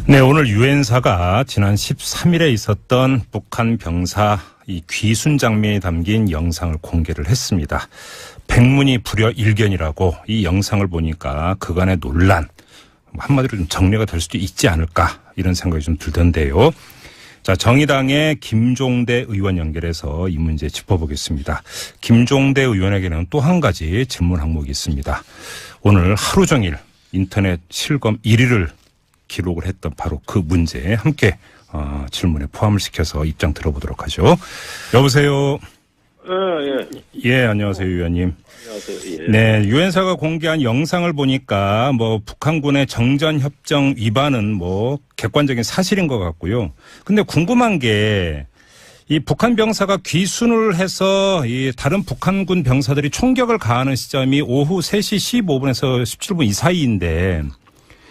네, 오늘 유엔사가 지난 13일에 있었던 북한 병사 이 귀순 장면이 담긴 영상을 공개를 했습니다. 백문이 불여일견이라고 이 영상을 보니까 그간의 논란, 한마디로 좀 정리가 될 수도 있지 않을까 이런 생각이 좀 들던데요. 자, 정의당의 김종대 의원 연결해서 이 문제 짚어보겠습니다. 김종대 의원에게는 또 한 가지 질문 항목이 있습니다. 오늘 하루 종일 인터넷 실검 1위를 기록을 했던 바로 그 문제에 함께 질문에 포함을 시켜서 입장 들어보도록 하죠. 여보세요. 예, 안녕하세요, 의원님. 안녕하세요. 예. 네, 유엔사가 공개한 영상을 보니까 북한군의 정전협정 위반은 객관적인 사실인 것 같고요. 근데 궁금한 게 이 북한 병사가 귀순을 해서 이 다른 북한군 병사들이 총격을 가하는 시점이 오후 3시 15분에서 17분 이 사이인데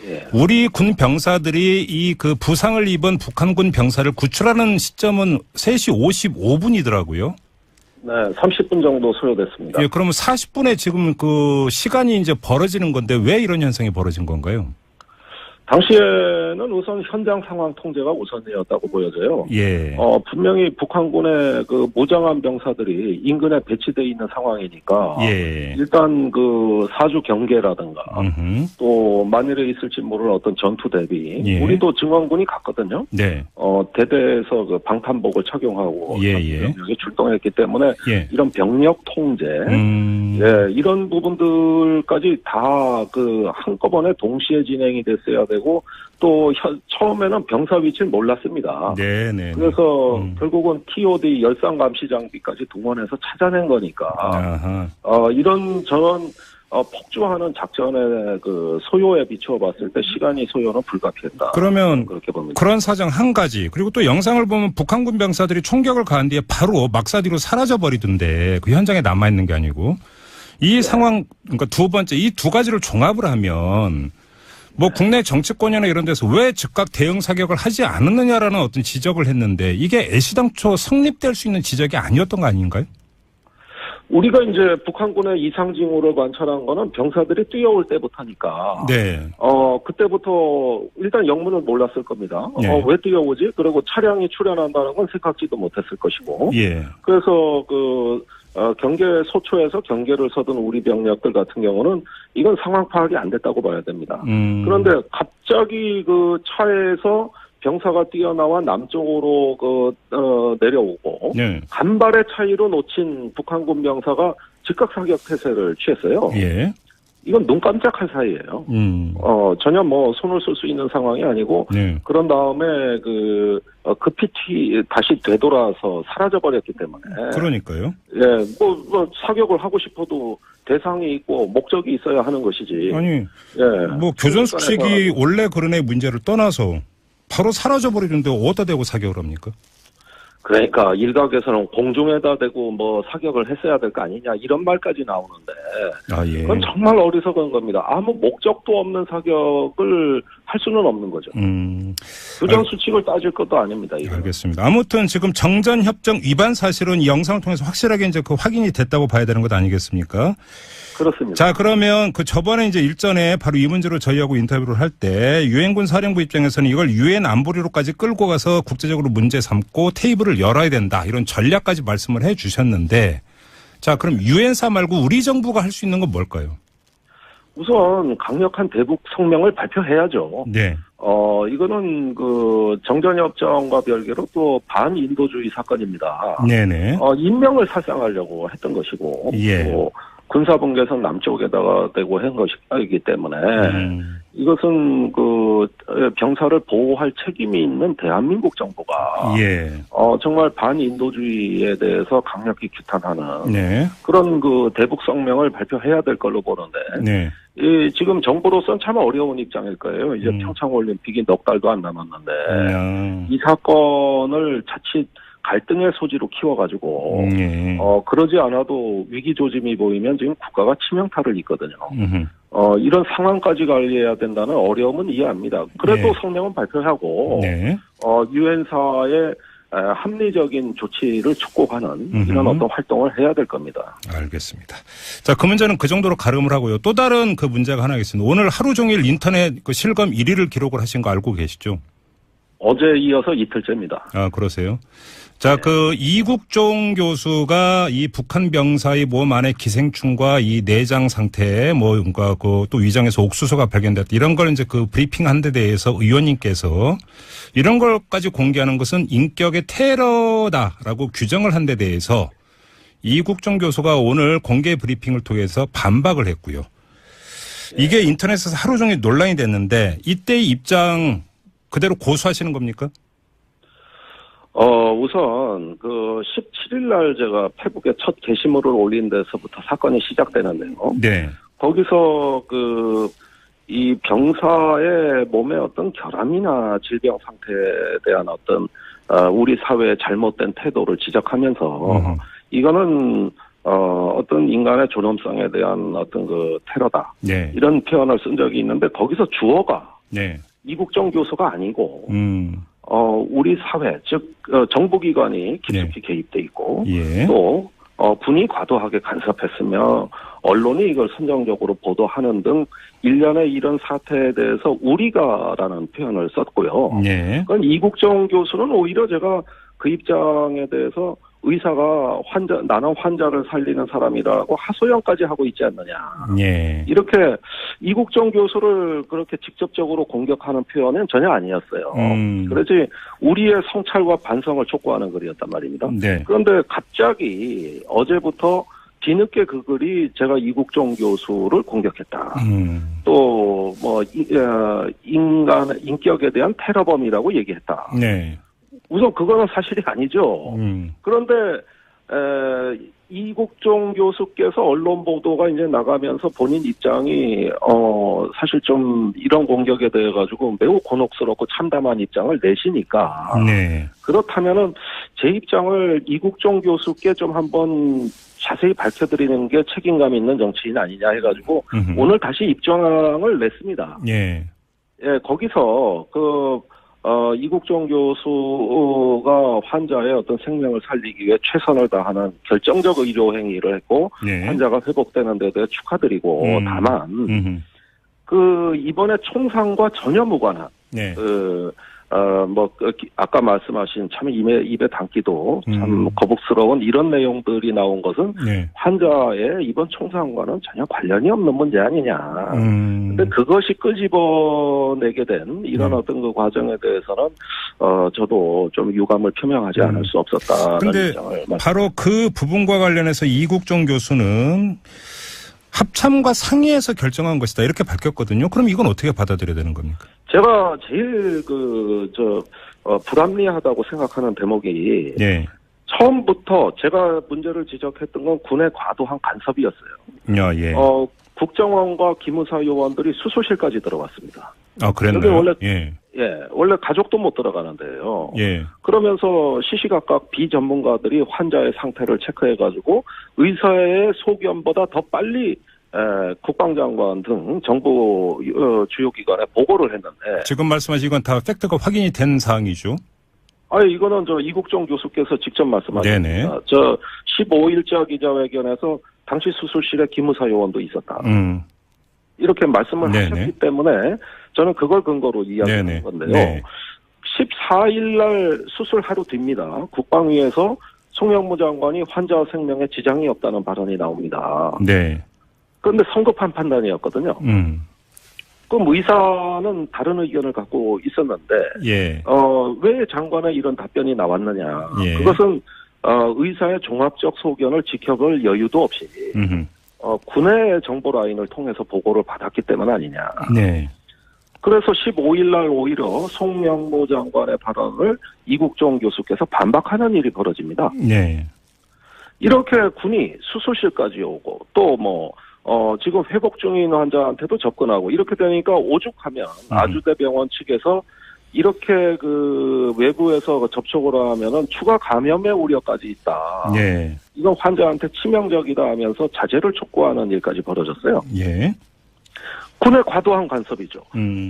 예. 우리 군 병사들이 이 그 부상을 입은 북한군 병사를 구출하는 시점은 3시 55분이더라고요. 네, 30분 정도 소요됐습니다. 예, 그러면 40분에 지금 그 시간이 이제 벌어지는 건데 왜 이런 현상이 벌어진 건가요? 당시에는 우선 현장 상황 통제가 우선이었다고 보여져요. 예. 분명히 북한군의 그 무장한 병사들이 인근에 배치되어 있는 상황이니까. 예. 일단 그 사주 경계라든가 또 만일에 있을지 모르는 어떤 전투 대비. 예. 우리도 증원군이 갔거든요. 네. 대대에서 그 방탄복을 착용하고 병력이 출동했기 때문에 예. 이런 병력 통제, 예, 이런 부분들까지 다 그 한꺼번에 동시에 진행이 됐어야 되고 또 처음에는 병사 위치는 몰랐습니다. 네네. 그래서 결국은 TOD 열상 감시 장비까지 동원해서 찾아낸 거니까 이런 저런 폭주하는 작전의 그 소요에 비추어봤을 때 시간이 소요는 불가피했다. 그러면 그렇게 봅니다. 그런 사정 한 가지. 그리고 또 영상을 보면 북한군 병사들이 총격을 가한 뒤에 바로 막사디로 사라져 버리던데 그 현장에 남아 있는 게 아니고 이 상황 그러니까 두 번째 이 두 가지를 종합을 하면 국내 정치권이나 이런 데서 왜 즉각 대응 사격을 하지 않았느냐라는 어떤 지적을 했는데 이게 애시당초 성립될 수 있는 지적이 아니었던 거 아닌가요? 우리가 이제 북한군의 이상 징후를 관찰한 거는 병사들이 뛰어올 때부터니까. 네. 그때부터 일단 영문을 몰랐을 겁니다. 네. 왜 뛰어오지? 그리고 차량이 출현한다는 건 생각지도 못했을 것이고. 예. 그래서 경계 소초에서 경계를 서둔 우리 병력들 같은 경우는 이건 상황 파악이 안 됐다고 봐야 됩니다. 그런데 갑자기 그 차에서 병사가 뛰어나와 남쪽으로 내려오고 네. 간발의 차이로 놓친 북한군 병사가 즉각 사격 태세를 취했어요. 예. 이건 눈 깜짝할 사이예요. 전혀 손을 쓸 수 있는 상황이 아니고 네. 그런 다음에 급히 다시 되돌아서 사라져 버렸기 때문에. 그러니까요. 예, 사격을 하고 싶어도 대상이 있고 목적이 있어야 하는 것이지. 아니, 예. 교전 수칙이 원래 그런 애 문제를 떠나서 바로 사라져 버리는데 어디다 대고 사격을 합니까? 그러니까 일각에서는 공중에다 대고 사격을 했어야 될 거 아니냐 이런 말까지 나오는데 예. 그건 정말 어리석은 겁니다. 아무 목적도 없는 사격을 할 수는 없는 거죠. 교전 수칙을 따질 것도 아닙니다. 이거는. 알겠습니다. 아무튼 지금 정전협정 위반 사실은 이 영상을 통해서 확실하게 이제 확인이 됐다고 봐야 되는 것 아니겠습니까? 그렇습니다. 자, 그러면 저번에 이제 일전에 바로 이 문제로 저희하고 인터뷰를 할 때 유엔군 사령부 입장에서는 이걸 유엔 안보리로까지 끌고 가서 국제적으로 문제 삼고 테이블을 열어야 된다. 이런 전략까지 말씀을 해 주셨는데 자, 그럼 유엔사 말고 우리 정부가 할 수 있는 건 뭘까요? 우선 강력한 대북 성명을 발표해야죠. 네. 이거는 정전협정과 별개로 또 반인도주의 사건입니다. 네네. 인명을 살상하려고 했던 것이고. 예. 또 군사분계선 남쪽에다가 대고 한 것이기 때문에 이것은 병사를 보호할 책임이 있는 대한민국 정부가 정말 반인도주의에 대해서 강력히 규탄하는 네. 그런 대북 성명을 발표해야 될 걸로 보는데 네. 지금 정부로서는 참 어려운 입장일 거예요. 이제 평창올림픽이 넉 달도 안 남았는데 이 사건을 자칫 갈등의 소지로 키워가지고 그러지 않아도 위기 조짐이 보이면 지금 국가가 치명타를 입거든요. 이런 상황까지 관리해야 된다는 어려움은 이해합니다. 그래도 성명은 발표하고 유엔사의 합리적인 조치를 촉구하는 이런 어떤 활동을 해야 될 겁니다. 알겠습니다. 자, 그 문제는 그 정도로 가름을 하고요. 또 다른 그 문제가 하나 있습니다. 오늘 하루 종일 인터넷 그 실검 1위를 기록을 하신 거 알고 계시죠? 어제 이어서 이틀째입니다. 아, 그러세요? 자, 그 이국종 교수가 이 북한 병사의 몸 안에 기생충과 이 내장 상태에 뭔가 그 또 위장에서 옥수수가 발견됐다. 이런 걸 이제 그 브리핑한 데 대해서 의원님께서 이런 걸까지 공개하는 것은 인격의 테러다라고 규정을 한 데 대해서 이국종 교수가 오늘 공개 브리핑을 통해서 반박을 했고요. 이게 인터넷에서 하루 종일 논란이 됐는데 이때의 입장 그대로 고수하시는 겁니까? 우선, 17일 날 제가 페북에 첫 게시물을 올린 데서부터 사건이 시작되는데요. 네. 거기서 이 병사의 몸의 어떤 결함이나 질병 상태에 대한 어떤, 우리 사회의 잘못된 태도를 지적하면서, 이거는, 어떤 인간의 존엄성에 대한 어떤 테러다. 네. 이런 표현을 쓴 적이 있는데, 거기서 주어가. 네. 이국정 교수가 아니고, 우리 사회, 즉, 정부기관이 깊숙이 개입돼 있고, 예. 또, 분이 과도하게 간섭했으며, 언론이 이걸 선정적으로 보도하는 등, 일련의 이런 사태에 대해서 우리가라는 표현을 썼고요. 예. 그건 이국정 교수는 오히려 제가 그 입장에 대해서 의사가 나는 환자를 살리는 사람이라고 하소연까지 하고 있지 않느냐. 예. 이렇게 이국정 교수를 그렇게 직접적으로 공격하는 표현은 전혀 아니었어요. 그래서 우리의 성찰과 반성을 촉구하는 글이었단 말입니다. 네. 그런데 갑자기 어제부터 뒤늦게 그 글이 제가 이국정 교수를 공격했다. 또 인격에 대한 테러범이라고 얘기했다. 네. 우선 그거는 사실이 아니죠. 그런데 이국종 교수께서 언론 보도가 이제 나가면서 본인 입장이 사실 좀 이런 공격에 대해 가지고 매우 곤혹스럽고 참담한 입장을 내시니까 네. 그렇다면은 제 입장을 이국종 교수께 좀 한번 자세히 밝혀드리는 게 책임감 있는 정치인 아니냐 해가지고 오늘 다시 입장을 냈습니다. 예. 예, 거기서 이국종 교수가 환자의 어떤 생명을 살리기 위해 최선을 다하는 결정적 의료 행위를 했고, 네. 환자가 회복되는 데 대해 축하드리고, 다만, 이번에 총상과 전혀 무관한, 네. 아까 말씀하신 참 입에 담기도 참 거북스러운 이런 내용들이 나온 것은 네. 환자의 이번 총상과는 전혀 관련이 없는 문제 아니냐. 근데 그것이 끄집어내게 된 이런 어떤 그 과정에 대해서는, 저도 좀 유감을 표명하지 않을 수 없었다는 입장을 바로 그 부분과 관련해서 이국종 교수는 합참과 상의해서 결정한 것이다. 이렇게 밝혔거든요. 그럼 이건 어떻게 받아들여야 되는 겁니까? 제가 제일 불합리하다고 생각하는 대목이 네. 처음부터 제가 문제를 지적했던 건 군의 과도한 간섭이었어요. 예. 국정원과 기무사 요원들이 수술실까지 들어갔습니다. 아, 그랬나요? 원래 원래 가족도 못 들어가는데요. 예. 그러면서 시시각각 비전문가들이 환자의 상태를 체크해가지고 의사의 소견보다 더 빨리 국방장관 등 정부 주요 기관에 보고를 했는데 지금 말씀하신 건 다 팩트가 확인이 된 사항이죠? 이거는 이국종 교수께서 직접 말씀하셨습니다. 15일자 기자회견에서 당시 수술실에 기무사 요원도 있었다. 이렇게 말씀을 네네. 하셨기 때문에 저는 그걸 근거로 이야기하는 건데요. 네. 14일 날 수술 하루 뒤입니다. 국방위에서 송영무 장관이 환자 생명에 지장이 없다는 발언이 나옵니다. 네. 그런데 성급한 판단이었거든요. 그럼 의사는 다른 의견을 갖고 있었는데 예. 왜 장관의 이런 답변이 나왔느냐. 예. 그것은 의사의 종합적 소견을 지켜볼 여유도 없이 군의 정보 라인을 통해서 보고를 받았기 때문 아니냐. 네. 그래서 15일 날 오히려 송영무 장관의 발언을 이국종 교수께서 반박하는 일이 벌어집니다. 네. 이렇게 군이 수술실까지 오고 또 지금 회복 중인 환자한테도 접근하고 이렇게 되니까 오죽하면 아주대병원 측에서 이렇게 외부에서 접촉을 하면은 추가 감염의 우려까지 있다. 예. 이건 환자한테 치명적이다 하면서 자제를 촉구하는 일까지 벌어졌어요. 예. 군의 과도한 간섭이죠.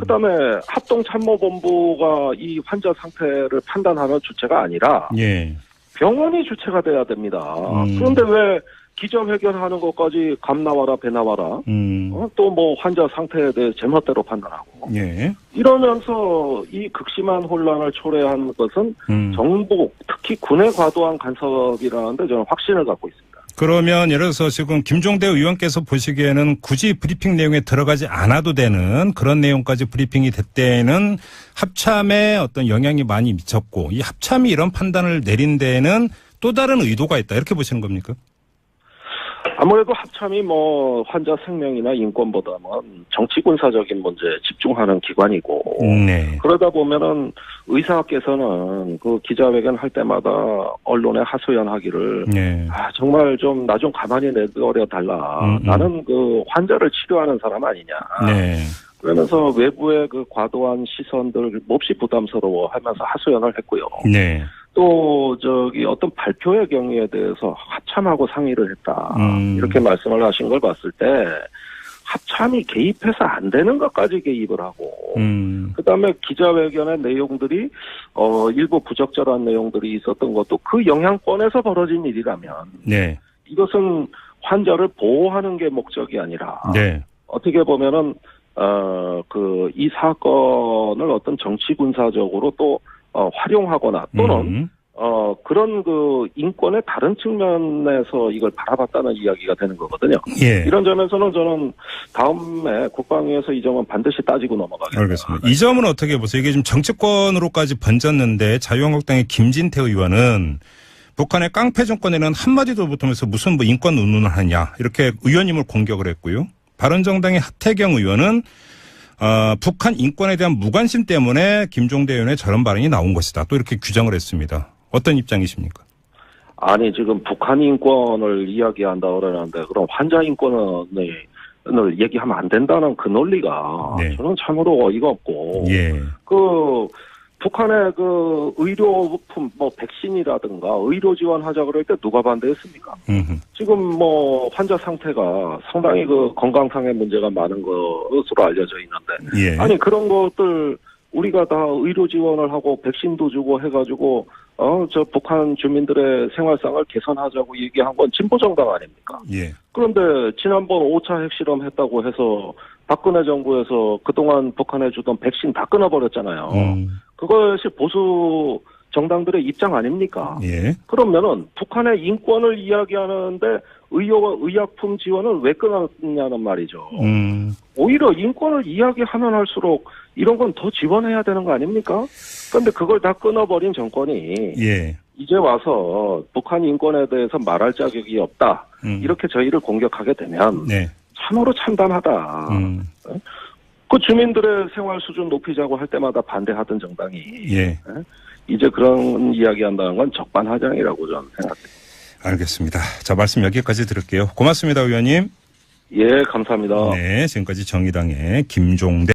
그다음에 합동참모본부가 이 환자 상태를 판단하는 주체가 아니라 예. 병원이 주체가 돼야 됩니다. 그런데 왜 기자회견하는 것까지 감 나와라 배 나와라 또 뭐 환자 상태에 대해 제멋대로 판단하고 예. 이러면서 이 극심한 혼란을 초래한 것은 정부 특히 군의 과도한 간섭이라는데 저는 확신을 갖고 있습니다. 그러면 예를 들어서 지금 김종대 의원께서 보시기에는 굳이 브리핑 내용에 들어가지 않아도 되는 그런 내용까지 브리핑이 됐대는 합참에 어떤 영향이 많이 미쳤고 이 합참이 이런 판단을 내린 데에는 또 다른 의도가 있다 이렇게 보시는 겁니까? 아무래도 합참이 뭐 환자 생명이나 인권보다는 정치군사적인 문제에 집중하는 기관이고 네. 그러다 보면은 의사께서는 그 기자회견 할 때마다 언론에 하소연하기를 네. 정말 좀 나 좀 가만히 내버려 달라. 나는 그 환자를 치료하는 사람 아니냐. 네. 그러면서 외부의 그 과도한 시선들 몹시 부담스러워하면서 하소연을 했고요. 네. 또 어떤 발표의 경위에 대해서 합참하고 상의를 했다. 이렇게 말씀을 하신 걸 봤을 때 합참이 개입해서 안 되는 것까지 개입을 하고 그다음에 기자회견의 내용들이 일부 부적절한 내용들이 있었던 것도 그 영향권에서 벌어진 일이라면 네. 이것은 환자를 보호하는 게 목적이 아니라 네. 어떻게 보면은 이 사건을 어떤 정치 군사적으로 또 활용하거나 또는 그런 그 인권의 다른 측면에서 이걸 바라봤다는 이야기가 되는 거거든요. 예. 이런 점에서는 저는 다음에 국방위에서 이 점은 반드시 따지고 넘어가겠습니다. 알겠습니다. 이 점은 어떻게 보세요? 이게 지금 정치권으로까지 번졌는데 자유한국당의 김진태 의원은 북한의 깡패 정권에는 한마디도 못하면서 무슨 뭐 인권 운운을 하냐 이렇게 의원님을 공격을 했고요. 바른정당의 하태경 의원은 북한 인권에 대한 무관심 때문에 김종대 의원의 저런 발언이 나온 것이다. 또 이렇게 규정을 했습니다. 어떤 입장이십니까? 아니 지금 북한 인권을 이야기한다 그러는데 그럼 환자 인권을 얘기하면 안 된다는 그 논리가 네. 저는 참으로 어이가 없고 예. 북한의 그 의료품 백신이라든가 의료 지원하자 그럴 때 누가 반대했습니까? 지금 뭐 환자 상태가 상당히 그 건강상의 문제가 많은 것으로 알려져 있는데 예. 아니 그런 것들 우리가 다 의료 지원을 하고 백신도 주고 해가지고 북한 주민들의 생활상을 개선하자고 얘기한 건 진보 정당 아닙니까? 예. 그런데 지난번 5차 핵실험 했다고 해서 박근혜 정부에서 그동안 북한에 주던 백신 다 끊어버렸잖아요. 그것이 보수 정당들의 입장 아닙니까? 예. 그러면은 북한의 인권을 이야기하는데 의약품 지원을 왜 끊었냐는 말이죠. 오히려 인권을 이야기하면 할수록 이런 건 더 지원해야 되는 거 아닙니까? 그런데 그걸 다 끊어버린 정권이 예. 이제 와서 북한 인권에 대해서 말할 자격이 없다. 이렇게 저희를 공격하게 되면 네. 참으로 참담하다. 그 주민들의 생활 수준 높이자고 할 때마다 반대하던 정당이 예. 이제 그런 이야기한다는 건 적반하장이라고 저는 생각합니다. 알겠습니다. 자, 말씀 여기까지 들을게요. 고맙습니다, 의원님. 예, 감사합니다. 네, 지금까지 정의당의 김종대